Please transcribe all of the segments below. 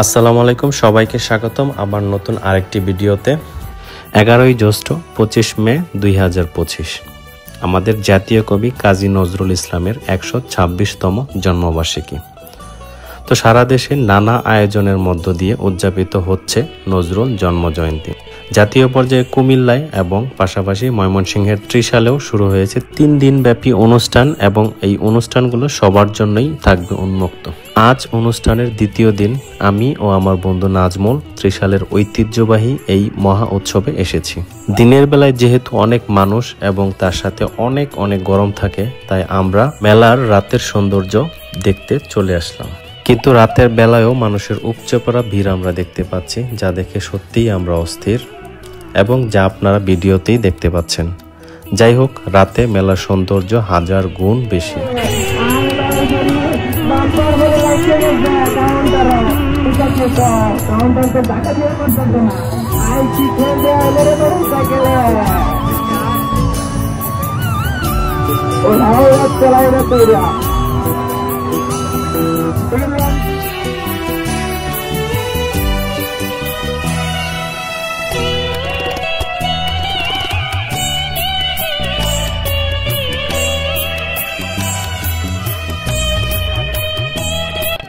আসসালামু আলাইকুম, সবাইকে স্বাগতম আমার নতুন আরেকটি ভিডিওতে। 11ই জ্যৈষ্ঠ 25 মে 2025 আমাদের জাতীয় কবি কাজী নজরুল ইসলামের 126তম জন্মবার্ষিকী। তো সারা দেশে নানা আয়োজনের মধ্য দিয়ে উদযাপিত হচ্ছে নজরুল জন্মজয়ন্তী। জাতীয় পর্যায়ে কুমিল্লায় এবং পাশাপাশি ময়মনসিংহের ত্রিশালেও শুরু হয়েছে 3 দিন ব্যাপী অনুষ্ঠান এবং এই অনুষ্ঠানগুলো সবার জন্যই থাকবে উন্মুক্ত। আজ অনুষ্ঠানের দ্বিতীয় দিন আমি ও আমার বন্ধু নাজমুল ত্রিশালের ঐতিহ্যবাহী এই মহা উৎসবে এসেছি। দিনের বেলায় যেহেতু অনেক মানুষ এবং তার সাথে অনেক গরম থাকে, তাই আমরা মেলার রাতের সৌন্দর্য দেখতে চলে আসলাম। কিন্তু রাতের বেলায়ও মানুষের উপচে পড়া ভিড় আমরা দেখতে পাচ্ছি, যা দেখে সত্যিই আমরা অস্থির এবং যা আপনারা ভিডিওতেই দেখতে পাচ্ছেন। যাই হোক, রাতে মেলার সৌন্দর্য হাজার গুণ বেশি।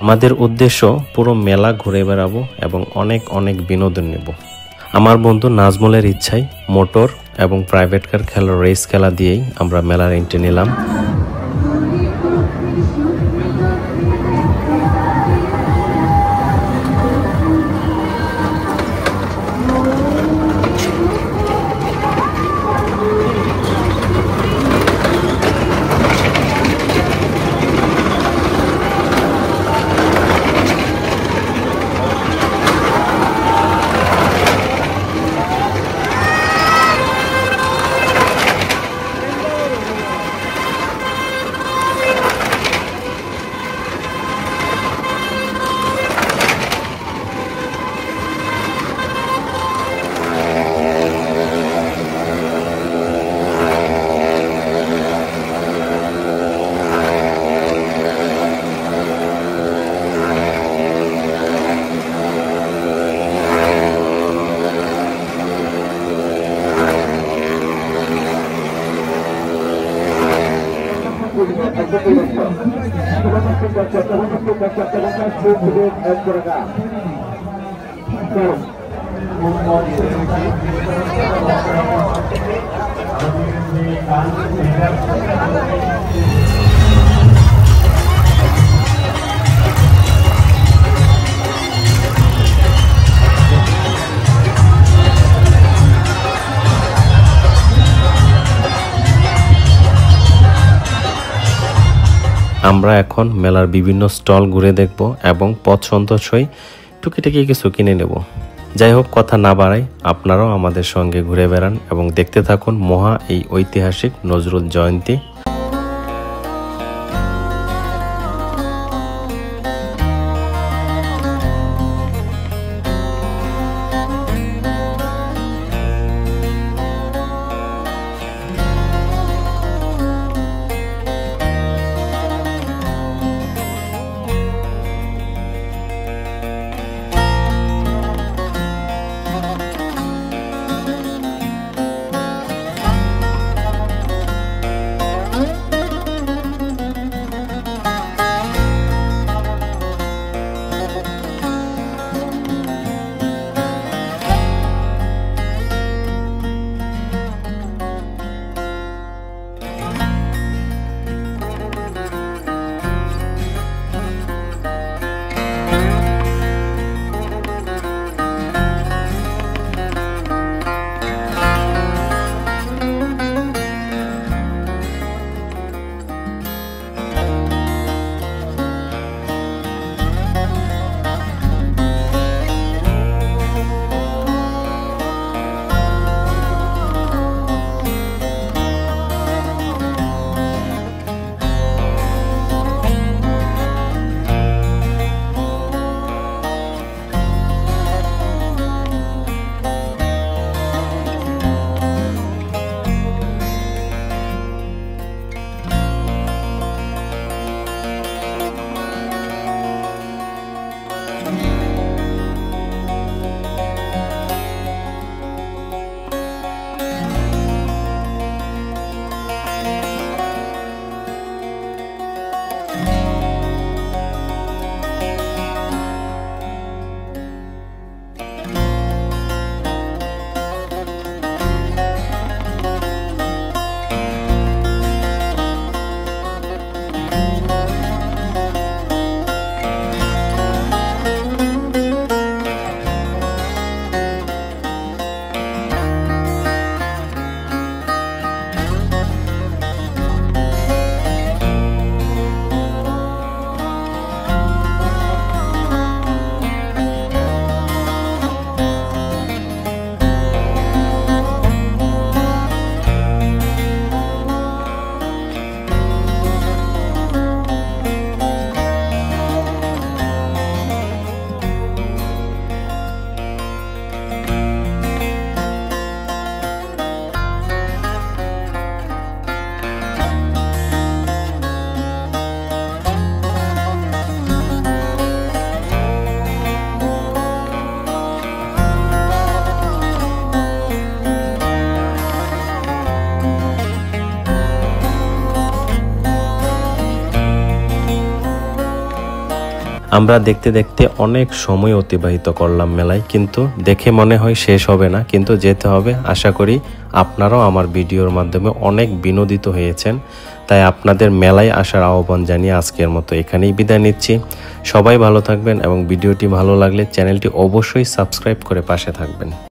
আমাদের উদ্দেশ্য পুরো মেলা ঘুরে বেড়াবো এবং অনেক বিনোদন নেব। আমার বন্ধু নাজমুলের ইচ্ছায় মোটর এবং প্রাইভেট কার খেলার রেস খেলা দিয়েই আমরা মেলার এন্ট্রি নিলাম। আমরা এখন মেলার বিভিন্ন স্টল ঘুরে দেখব এবং পছন্দসই টুকিটাকি কিছু কিনে নেব। যাই হোক, কথা না বাড়াই, আপনারাও আমাদের সঙ্গে ঘুরে বেড়ান এবং দেখতে থাকুন মহা এই ঐতিহাসিক নজরুল জয়ন্তী। আমরা দেখতে দেখতে অনেক সময় অতিবাহিত করলাম মেলায়, কিন্তু দেখে মনে হয় শেষ হবে না, কিন্তু যেতে হবে। আশা করি আপনারাও আমার ভিডিওর মাধ্যমে অনেক বিনোদিত হয়েছেন। তাই আপনাদের মেলায় আসার আহ্বান জানিয়ে আজকের মতো এখানেই বিদায় নিচ্ছি। সবাই ভালো থাকবেন এবং ভিডিওটি ভালো লাগলে চ্যানেলটি অবশ্যই সাবস্ক্রাইব করে পাশে থাকবেন।